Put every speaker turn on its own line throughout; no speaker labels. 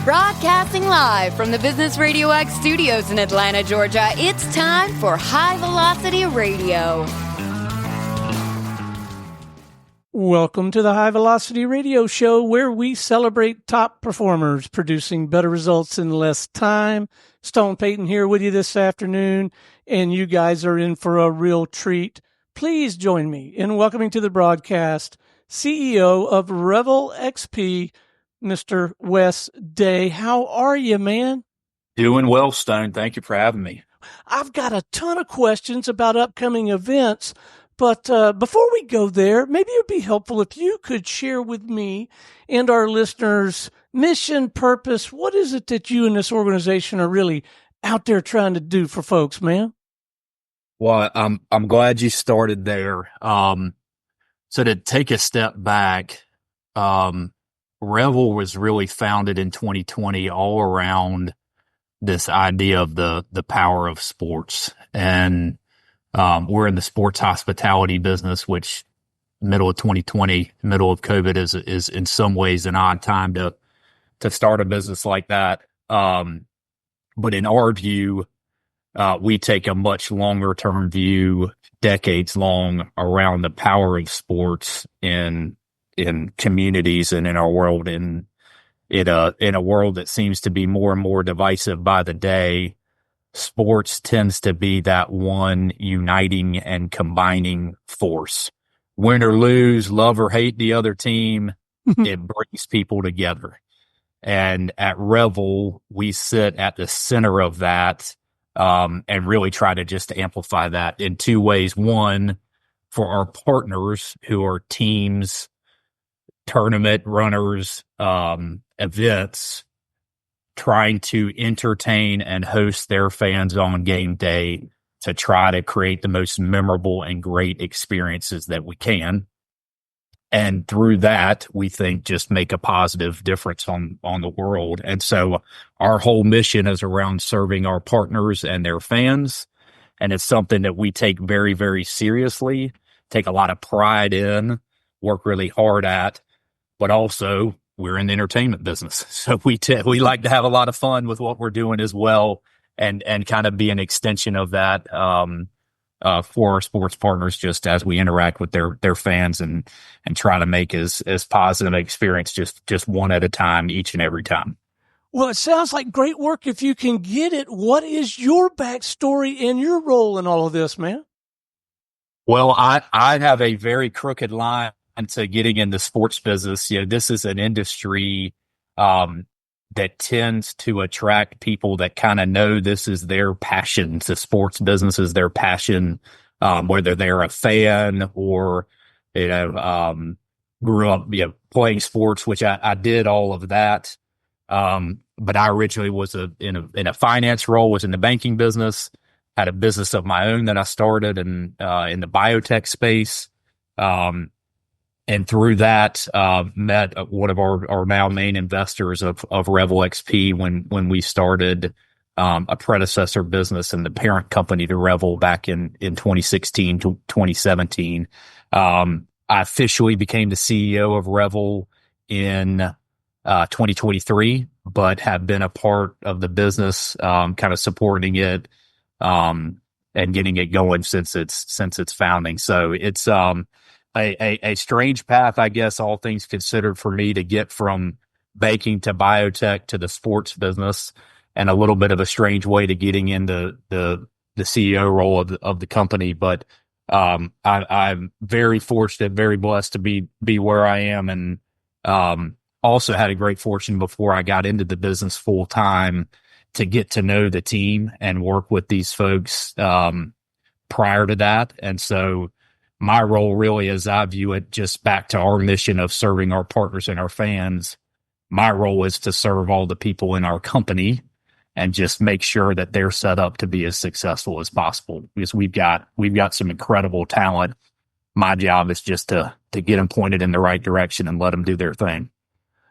Broadcasting live from the Business RadioX studios in Atlanta, Georgia, it's time for High Velocity Radio.
Welcome to the High Velocity Radio Show, where we celebrate top performers producing better results in less time. Stone Payton here with you this afternoon, and you guys are in for a real treat. Please join me in welcoming to the broadcast CEO of REVELxp, Mr. Wes Day. How are you, man?
Doing well, Stone. Thank you for having me.
I've got a ton of questions about upcoming events, but before we go there, maybe it would be helpful if you could share with me and our listeners mission, purpose. What is it that you and this organization are really out there trying to do for folks, man?
Well, I'm glad you started there. So to take a step back, Revel was really founded in 2020 all around this idea of the power of sports. And we're in the sports hospitality business, which middle of 2020, middle of COVID is in some ways an odd time to start a business like that. But in our view, we take a much longer term view, decades long, around the power of sports in communities and in our world, in a world that seems to be more and more divisive by the day. Sports tends to be that one uniting and combining force. Win or lose, love or hate the other team, it brings people together. And at Revel, we sit at the center of that, and really try to just amplify that in two ways. One, for our partners who are teams, tournament runners, events, trying to entertain and host their fans on game day to try to create the most memorable and great experiences that we can. And through that, we think just make a positive difference on the world. And so our whole mission is around serving our partners and their fans. And it's something that we take very, very seriously, take a lot of pride in, work really hard at. But also, we're in the entertainment business, so we like to have a lot of fun with what we're doing as well, and kind of be an extension of that for our sports partners, just as we interact with their fans and try to make as positive an experience just one at a time, each and every time.
Well, it sounds like great work if you can get it. What is your backstory and your role in all of this, man?
Well, I have a very crooked line to getting in the sports business. You know, this is an industry that tends to attract people that kind of know this is their passion. The sports business is their passion, whether they're a fan or, grew up, playing sports, which I did all of that. But I originally was in a finance role, was in the banking business, had a business of my own that I started in the biotech space. And through that, met one of our now main investors of REVELxp when we started a predecessor business and the parent company to Revel back in 2016 to 2017. I officially became the CEO of Revel in 2023, but have been a part of the business, kind of supporting it and getting it going since its founding. So it's a strange path, I guess, all things considered, for me to get from banking to biotech to the sports business, and a little bit of a strange way to getting into the CEO role of the company. But I'm very fortunate, very blessed to be where I am, and also had a great fortune before I got into the business full time to get to know the team and work with these folks prior to that. And so my role really, as I view it, just back to our mission of serving our partners and our fans, my role is to serve all the people in our company and just make sure that they're set up to be as successful as possible, because we've got some incredible talent. My job is just to get them pointed in the right direction and let them do their thing.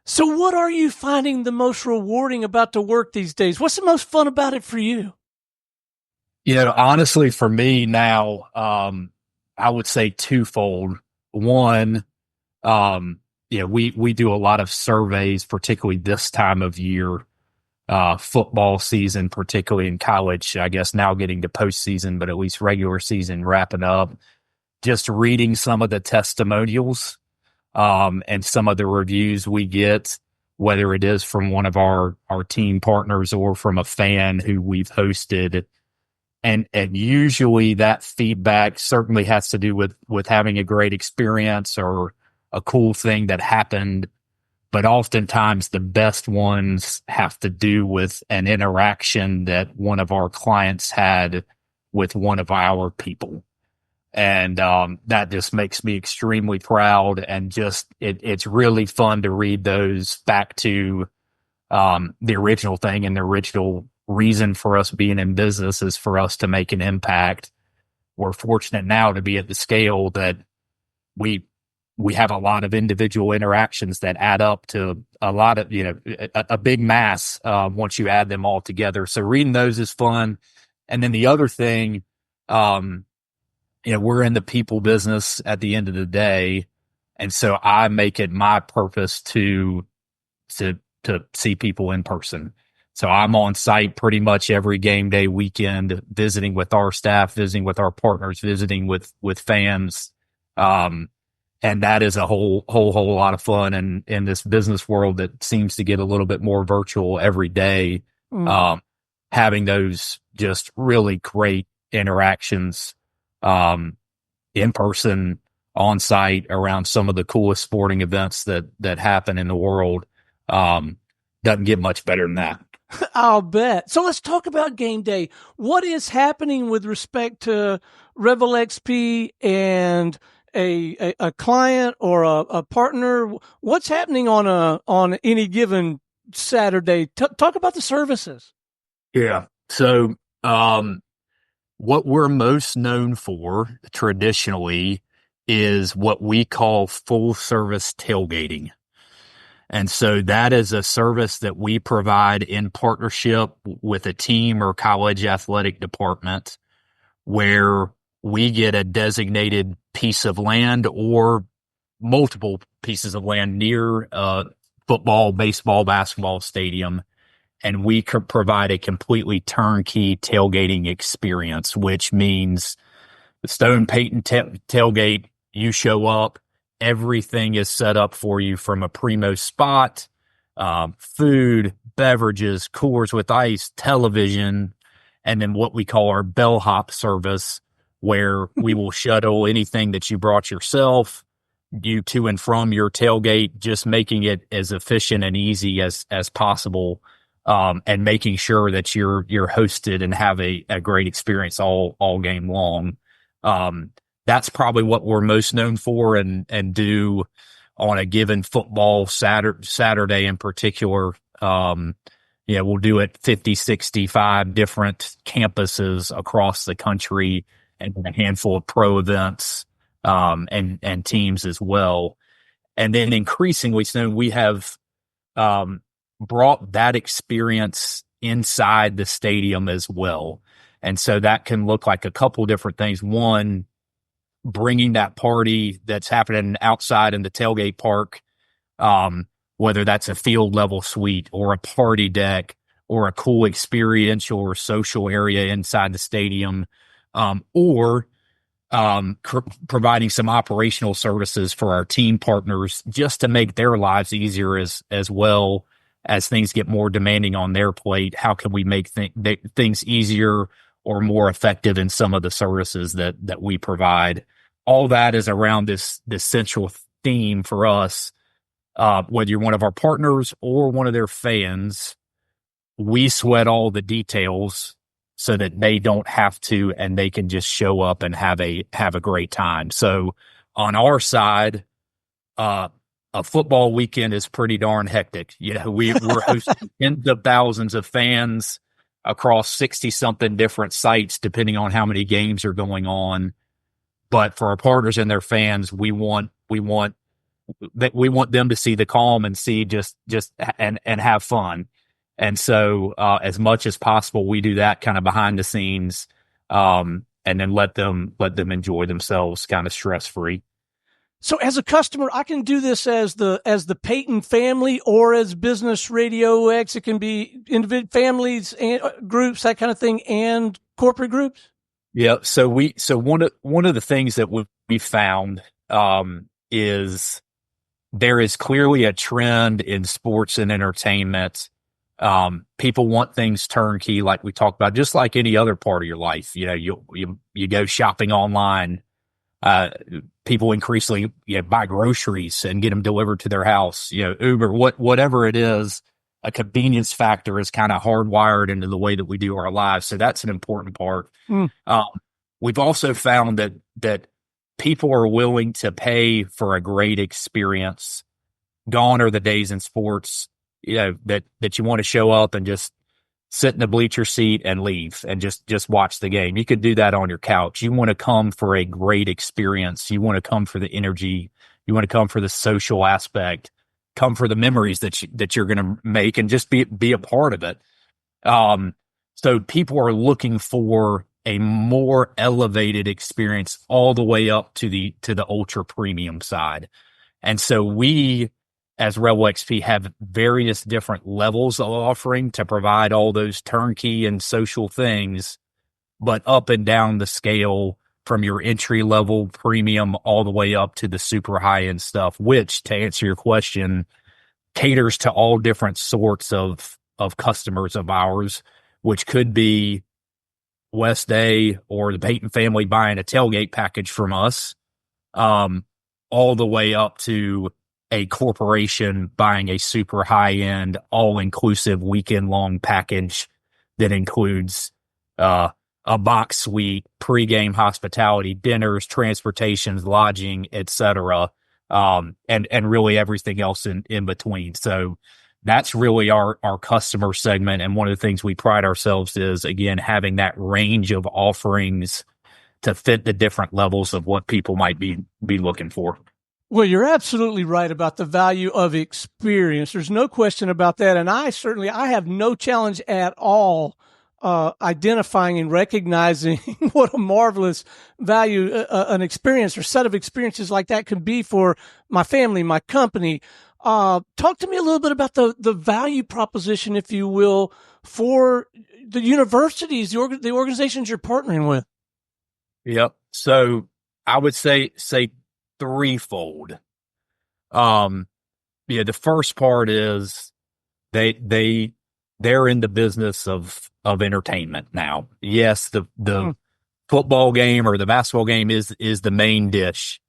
So what are you finding the most rewarding about the work these days? What's the most fun about it for you?
Honestly, for me now, I would say twofold. One, we do a lot of surveys, particularly this time of year, football season, particularly in college, I guess now getting to postseason, but at least regular season wrapping up, just reading some of the testimonials, and some of the reviews we get, whether it is from one of our team partners or from a fan who we've hosted. And usually that feedback certainly has to do with having a great experience or a cool thing that happened. But oftentimes the best ones have to do with an interaction that one of our clients had with one of our people. And that just makes me extremely proud. And just it's really fun to read those back to the original thing, and the original reason for us being in business is for us to make an impact. We're fortunate now to be at the scale that we have a lot of individual interactions that add up to a lot of, a big mass once you add them all together. So reading those is fun. And then the other thing, we're in the people business at the end of the day. And so I make it my purpose to see people in person. So I'm on site pretty much every game day weekend, visiting with our staff, visiting with our partners, visiting with fans. And that is a whole lot of fun. And in this business world that seems to get a little bit more virtual every day, having those just really great interactions, in person, on site, around some of the coolest sporting events that happen in the world, doesn't get much better than that.
I'll bet. So let's talk about game day. What is happening with respect to REVELxp and a client or a partner? What's happening on any given Saturday? Talk about the services.
Yeah. So, what we're most known for traditionally is what we call full service tailgating. And so that is a service that we provide in partnership with a team or college athletic department, where we get a designated piece of land or multiple pieces of land near a football, baseball, basketball stadium. And we could provide a completely turnkey tailgating experience, which means the Stone Payton tailgate, you show up, everything is set up for you from a primo spot, food, beverages, coolers with ice, television, and then what we call our bellhop service, where we will shuttle anything that you brought yourself, you to and from your tailgate, just making it as efficient and easy as possible, and making sure that you're hosted and have a great experience all game long. That's probably what we're most known for and do on a given football Saturday in particular. We'll do it 50, 65 different campuses across the country, and a handful of pro events, and teams as well. And then increasingly soon we have, brought that experience inside the stadium as well. And so that can look like a couple different things. One, bringing that party that's happening outside in the tailgate park, whether that's a field level suite or a party deck or a cool experiential or social area inside the stadium, or providing some operational services for our team partners just to make their lives easier as well. As things get more demanding on their plate, how can we make things easier or more effective in some of the services that we provide? All that is around this central theme for us. Whether you're one of our partners or one of their fans, we sweat all the details so that they don't have to, and they can just show up and have a great time. So on our side, a football weekend is pretty darn hectic. We're hosting tens of thousands of fans across 60 something different sites, depending on how many games are going on. But for our partners and their fans, we want them to see the calm and see just and have fun. And so, as much as possible, we do that kind of behind the scenes, and then let them enjoy themselves kind of stress free.
So as a customer, I can do this as the Peyton family or as Business RadioX. It can be individual families and groups, that kind of thing, and corporate groups.
Yeah. So one of the things that we found is there is clearly a trend in sports and entertainment. People want things turnkey, like we talked about, just like any other part of your life. You know, you go shopping online. People increasingly buy groceries and get them delivered to their house. You know, Uber, whatever it is, a convenience factor is kind of hardwired into the way that we do our lives. So that's an important part. We've also found that people are willing to pay for a great experience. Gone are the days in sports, that you want to show up and just sit in the bleacher seat and leave and just watch the game. You could do that on your couch. You want to come for a great experience. You want to come for the energy. You want to come for the social aspect, come for the memories that you're going to make and just be a part of it. So people are looking for a more elevated experience all the way up to the ultra premium side. And so we, as REVELxp, have various different levels of offering to provide all those turnkey and social things, but up and down the scale from your entry level premium all the way up to the super high end stuff, which, to answer your question, caters to all different sorts of customers of ours, which could be West Day or the Peyton family buying a tailgate package from us, all the way up to a corporation buying a super high-end, all-inclusive weekend-long package that includes a box suite, pregame hospitality, dinners, transportations, lodging, etc., and really everything else in between. So that's really our customer segment. And one of the things we pride ourselves is, again, having that range of offerings to fit the different levels of what people might be looking for.
Well, you're absolutely right about the value of experience. There's no question about that. And I have no challenge at all identifying and recognizing what a marvelous value an experience or set of experiences like that can be for my family, my company. Talk to me a little bit about the value proposition, if you will, for the universities, the organizations you're partnering with.
Yep. So I would say threefold. The first part is they're in the business of entertainment now. Yes, the football game or the basketball game is the main dish,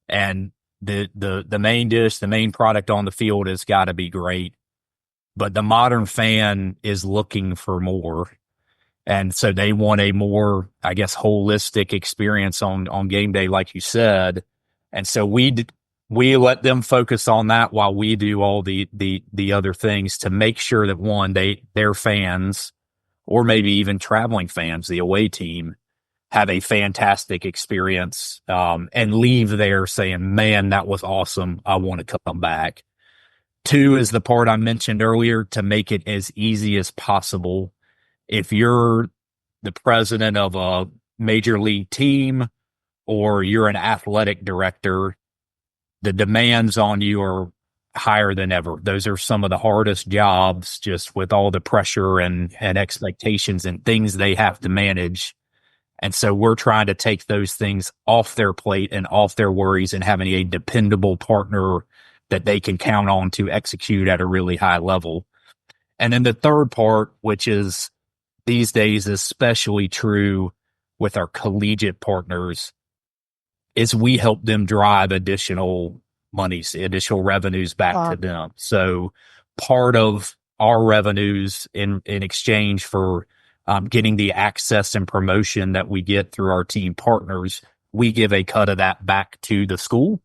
and the main dish, the main product on the field has got to be great. But the modern fan is looking for more. And so they want a more, I guess, holistic experience on game day, like you said. And so we let them focus on that while we do all the other things to make sure that, one, their fans, or maybe even traveling fans, the away team, have a fantastic experience, and leave there saying, man, that was awesome. I want to come back. Two is the part I mentioned earlier, to make it as easy as possible. If you're the president of a major league team or you're an athletic director, the demands on you are higher than ever. Those are some of the hardest jobs, just with all the pressure and expectations and things they have to manage. And so we're trying to take those things off their plate and off their worries, and having a dependable partner that they can count on to execute at a really high level. And then the third part, which is these days especially true with our collegiate partners, is we help them drive additional monies, additional revenues back to them. So part of our revenues in exchange for getting the access and promotion that we get through our team partners, we give a cut of that back to the school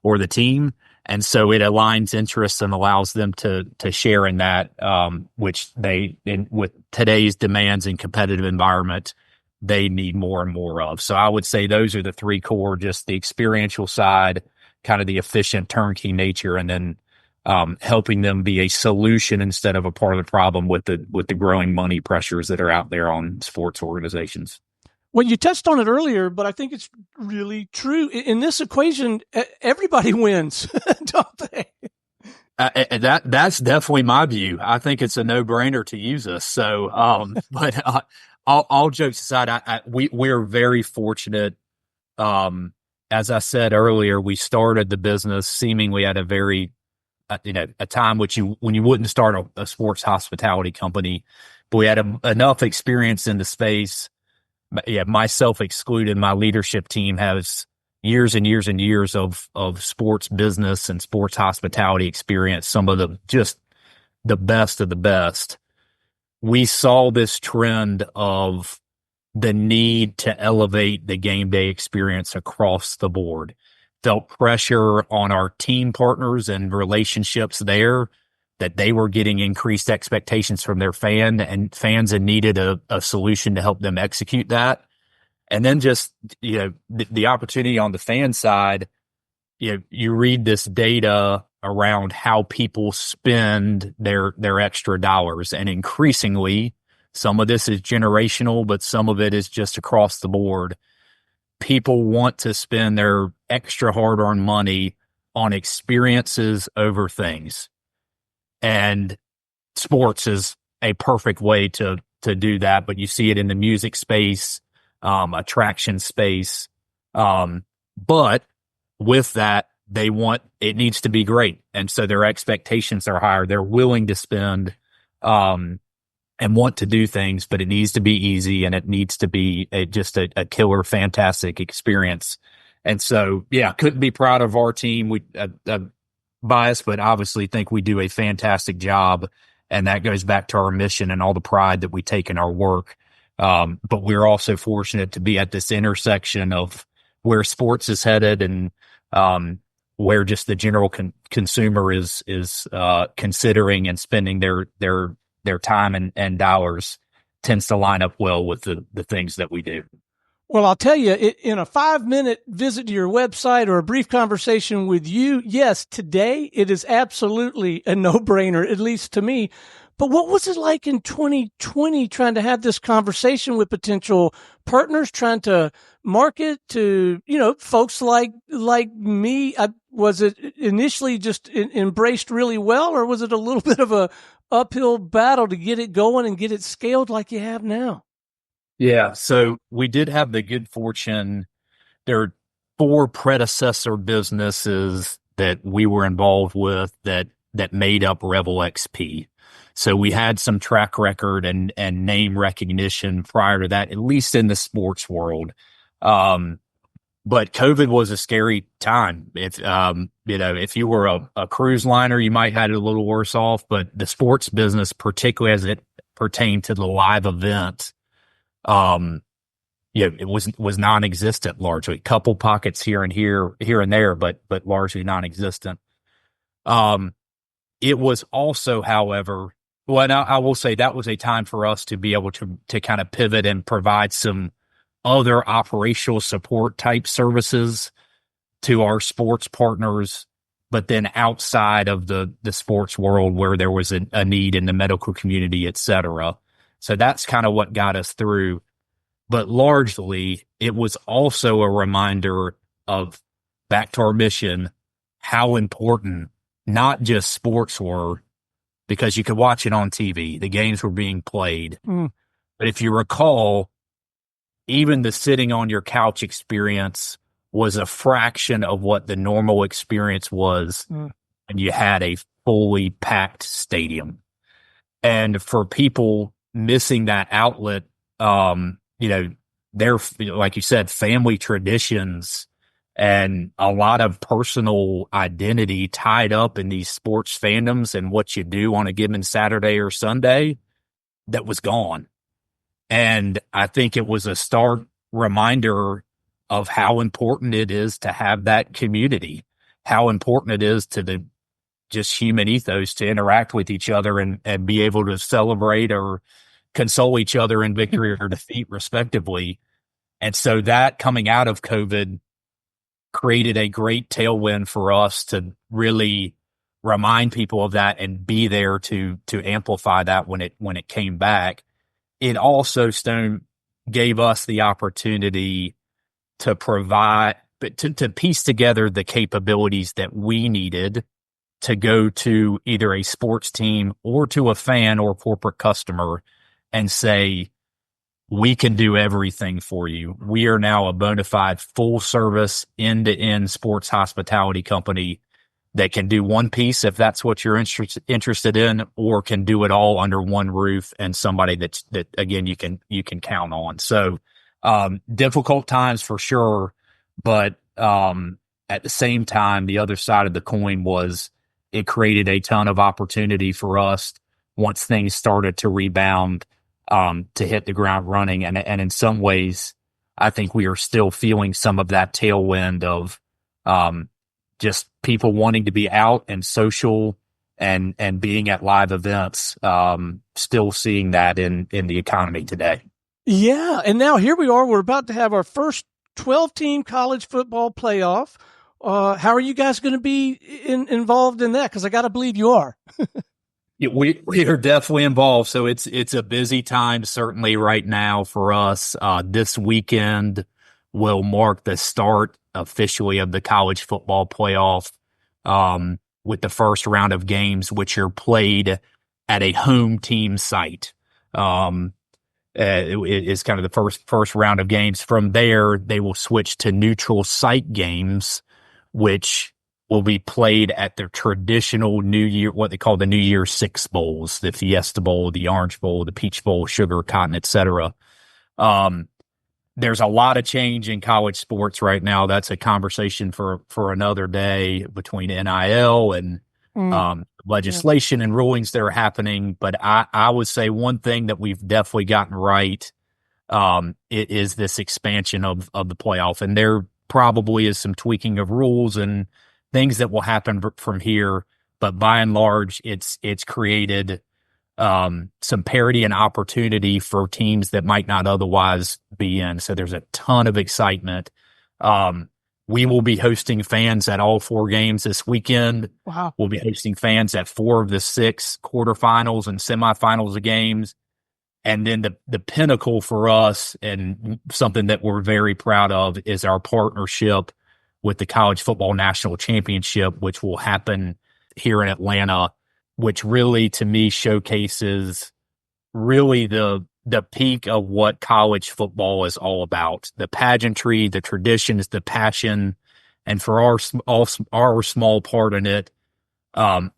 or the team. And so it aligns interests and allows them to share in that, which with today's demands and competitive environment, they need more and more of. So I would say those are the three core: just the experiential side, kind of the efficient turnkey nature, and then helping them be a solution instead of a part of the problem with the growing money pressures that are out there on sports organizations.
Well, you touched on it earlier, but I think it's really true. In this equation, everybody wins, don't they?
That's definitely my view. I think it's a no-brainer to use us. So, but all jokes aside, we're very fortunate. As I said earlier, we started the business seemingly at a very, a time when you wouldn't start a sports hospitality company, but we had enough experience in the space. Yeah, myself excluded. My leadership team has years and years and years of sports business and sports hospitality experience. Some of the best of the best. We saw this trend of the need to elevate the game day experience across the board. Felt pressure on our team partners and relationships there that they were getting increased expectations from their fans and needed a solution to help them execute that. And then just, the opportunity on the fan side, you read this data around how people spend their extra dollars, and increasingly, some of this is generational, but some of it is just across the board. People want to spend their extra hard-earned money on experiences over things. And sports is a perfect way to do that, but you see it in the music space, attraction space. But with that, it needs to be great. And so their expectations are higher. They're willing to spend, and want to do things, but it needs to be easy, and it needs to be just a killer, fantastic experience. And so, couldn't be proud of our team. We biased, but obviously think we do a fantastic job, and that goes back to our mission and all the pride that we take in our work. But we're also fortunate to be at this intersection of where sports is headed and where just the general consumer is considering and spending their time and dollars tends to line up well with the things that we do.
Well, I'll tell you, in a 5-minute visit to your website or a brief conversation with you, yes, today it is absolutely a no-brainer, at least to me. But what was it like in 2020 trying to have this conversation with potential partners, trying to market to, folks like me? Was it initially just embraced really well, or was it a little bit of a uphill battle to get it going and get it scaled like you have now?
Yeah, so we did have the good fortune. There are 4 predecessor businesses that we were involved with that made up REVELxp. So we had some track record and name recognition prior to that, at least in the sports world. But COVID was a scary time. If you were a cruise liner, you might have had it a little worse off, but the sports business, particularly as it pertained to the live event, it was non-existent largely. Couple pockets here and there, but largely non-existent. It was also, however, I will say that was a time for us to be able to kind of pivot and provide some other operational support type services to our sports partners, but then outside of the sports world where there was a need in the medical community, et cetera. So that's kind of what got us through. But largely, it was also a reminder of, back to our mission, how important not just sports were, because you could watch it on TV. The games were being played. But if you recall, even the sitting on your couch experience was a fraction of what the normal experience was. And you had a fully packed stadium. And for people missing that outlet, they're, like you said, family traditions and a lot of personal identity tied up in these sports fandoms and what you do on a given Saturday or Sunday that was gone. And I think it was a stark reminder of how important it is to have that community, how important it is to the just human ethos to interact with each other and be able to celebrate or console each other in victory or defeat, respectively. And so that coming out of COVID created a great tailwind for us to really remind people of that and be there to amplify that when it came back. It also, Stone, gave us the opportunity to provide, to piece together the capabilities that we needed to go to either a sports team or to a fan or corporate customer and say, we can do everything for you. We are now a bona fide full service end-to-end sports hospitality company that can do one piece if that's what you're interested in, or can do it all under one roof and somebody that again you can count on. So difficult times for sure, but at the same time, the other side of the coin was it created a ton of opportunity for us once things started to rebound, to hit the ground running. And in some ways, I think we are still feeling some of that tailwind of just people wanting to be out and social and being at live events, still seeing that in the economy today.
Yeah. And now here we are. We're about to have our first 12-team college football playoff. How are you guys going to be involved in that? Because I got to believe you are.
Yeah, we are definitely involved. So it's a busy time, certainly right now for us. This weekend will mark the start officially of the college football playoff, with the first round of games, which are played at a home team site. It is kind of the first round of games. From there, they will switch to neutral site games, which will be played at their traditional New Year, what they call the New Year's Six Bowls, the Fiesta Bowl, the Orange Bowl, the Peach Bowl, Sugar, Cotton, etc. There's a lot of change in college sports right now. That's a conversation for another day between NIL and legislation and rulings that are happening. But I would say one thing that we've definitely gotten right, it is this expansion of the playoff. And there probably is some tweaking of rules and things that will happen from here. But by and large, it's created some parity and opportunity for teams that might not otherwise be in. So there's a ton of excitement. We will be hosting fans at all 4 games this weekend.
Wow.
We'll be hosting fans at 4 of the 6 quarterfinals and semifinals of games. And then the pinnacle for us, and something that we're very proud of, is our partnership with the College Football National Championship, which will happen here in Atlanta, which really, to me, showcases really the peak of what college football is all about: the pageantry, the traditions, the passion, and for our small part in it,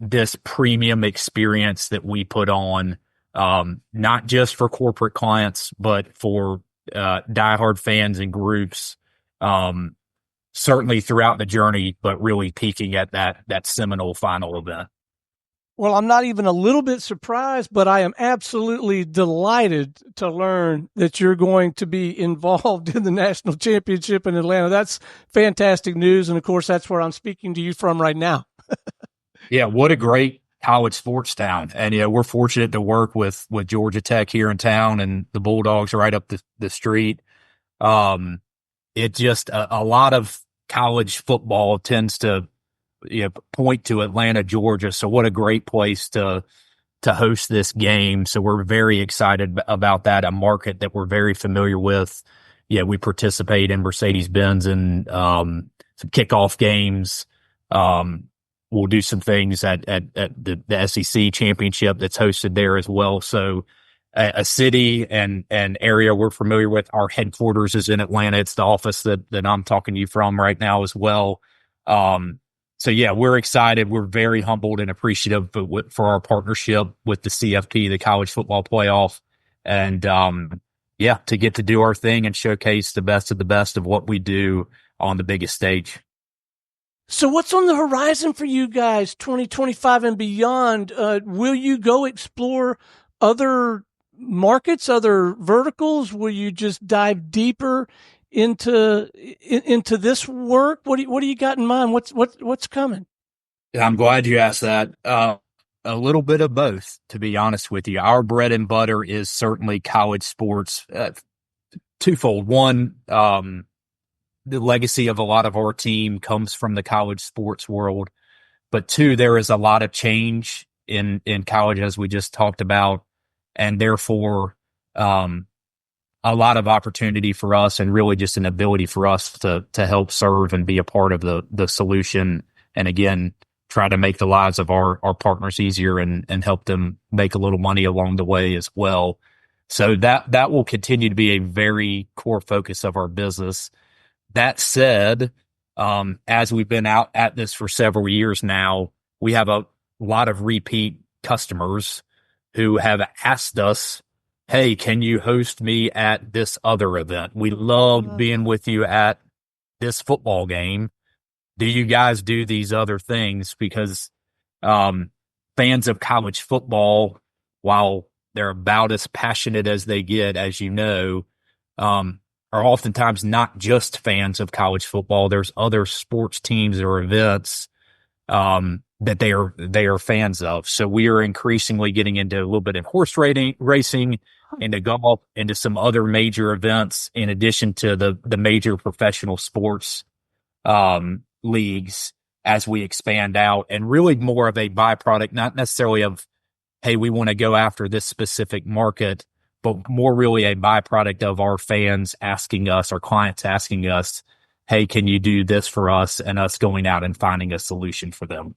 this premium experience that we put on, not just for corporate clients, but for diehard fans and groups, certainly throughout the journey, but really peaking at that seminal final event.
Well, I'm not even a little bit surprised, but I am absolutely delighted to learn that you're going to be involved in the national championship in Atlanta. That's fantastic news. And of course, that's where I'm speaking to you from right now.
Yeah. What a great college sports town. And, we're fortunate to work with Georgia Tech here in town and the Bulldogs right up the street. It just, a lot of college football tends to, point to Atlanta, Georgia. So what a great place to host this game. So we're very excited about that, a market that we're very familiar with. Yeah, we participate in Mercedes-Benz and some kickoff games. We'll do some things at the SEC championship that's hosted there as well. So a city and area we're familiar with. Our headquarters is in Atlanta. It's the office that I'm talking to you from right now as well. So yeah, we're excited. We're very humbled and appreciative for our partnership with the CFP, the College Football Playoff, and to get to do our thing and showcase the best of what we do on the biggest stage.
So what's on the horizon for you guys, 2025 and beyond? Will you go explore other markets, other verticals? Will you just dive deeper into this work? What do you got in mind? What's coming?
I'm glad you asked that. A little bit of both, to be honest with you. Our bread and butter is certainly college sports, twofold. One, the legacy of a lot of our team comes from the college sports world, but 2, there is a lot of change in college, as we just talked about, and therefore, a lot of opportunity for us and really just an ability for us to help serve and be a part of the solution. And again, try to make the lives of our partners easier and help them make a little money along the way as well. So that will continue to be a very core focus of our business. That said, as we've been out at this for several years now, we have a lot of repeat customers who have asked us, hey, can you host me at this other event? We love being with you at this football game. Do you guys do these other things? Because fans of college football, while they're about as passionate as they get, as you know, are oftentimes not just fans of college football. There's other sports teams or events that they are fans of. So we are increasingly getting into a little bit of horse racing, into golf, into some other major events, in addition to the major professional sports leagues as we expand out, and really more of a byproduct, not necessarily of, hey, we want to go after this specific market, but more really a byproduct of our fans asking us, our clients asking us, hey, can you do this for us? And us going out and finding a solution for them.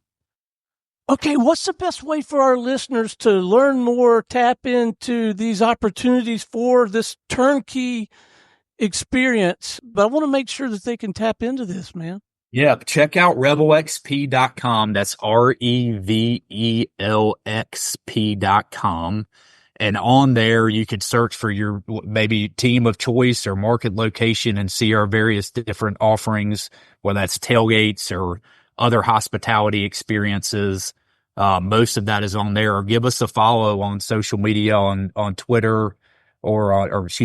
Okay, what's the best way for our listeners to learn more, tap into these opportunities for this turnkey experience? But I want to make sure that they can tap into this, man.
Yeah, check out REVELxp.com. That's REVELxp.com. And on there, you could search for your maybe team of choice or market location and see our various different offerings, whether that's tailgates or other hospitality experiences. Most of that is on there. Or give us a follow on social media on Twitter or X,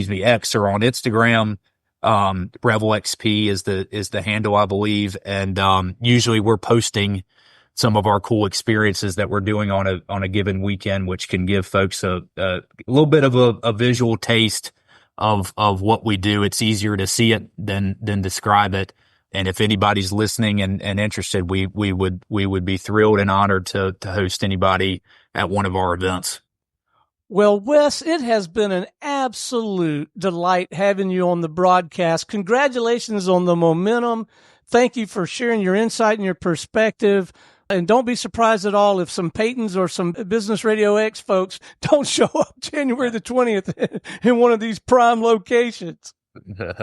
or on Instagram. REVELxp is the handle, I believe. And usually we're posting some of our cool experiences that we're doing on a given weekend, which can give folks a little bit of a visual taste of what we do. It's easier to see it than describe it. And if anybody's listening and interested, we would be thrilled and honored to host anybody at one of our events.
Well, Wes, it has been an absolute delight having you on the broadcast. Congratulations on the momentum. Thank you for sharing your insight and your perspective. And don't be surprised at all if some Peytons or some Business Radio X folks don't show up January the 20th in one of these prime locations.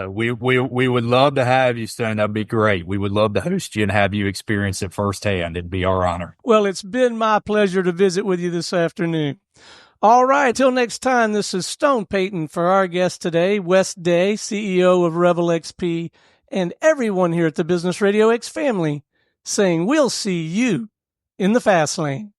We would love to have you, Stan. That'd be great. We would love to host you and have you experience it firsthand. It'd be our honor.
Well, it's been my pleasure to visit with you this afternoon. All right. Till next time, this is Stone Peyton for our guest today, Wes Day, CEO of REVELxp, and everyone here at the Business RadioX family saying we'll see you in the fast lane.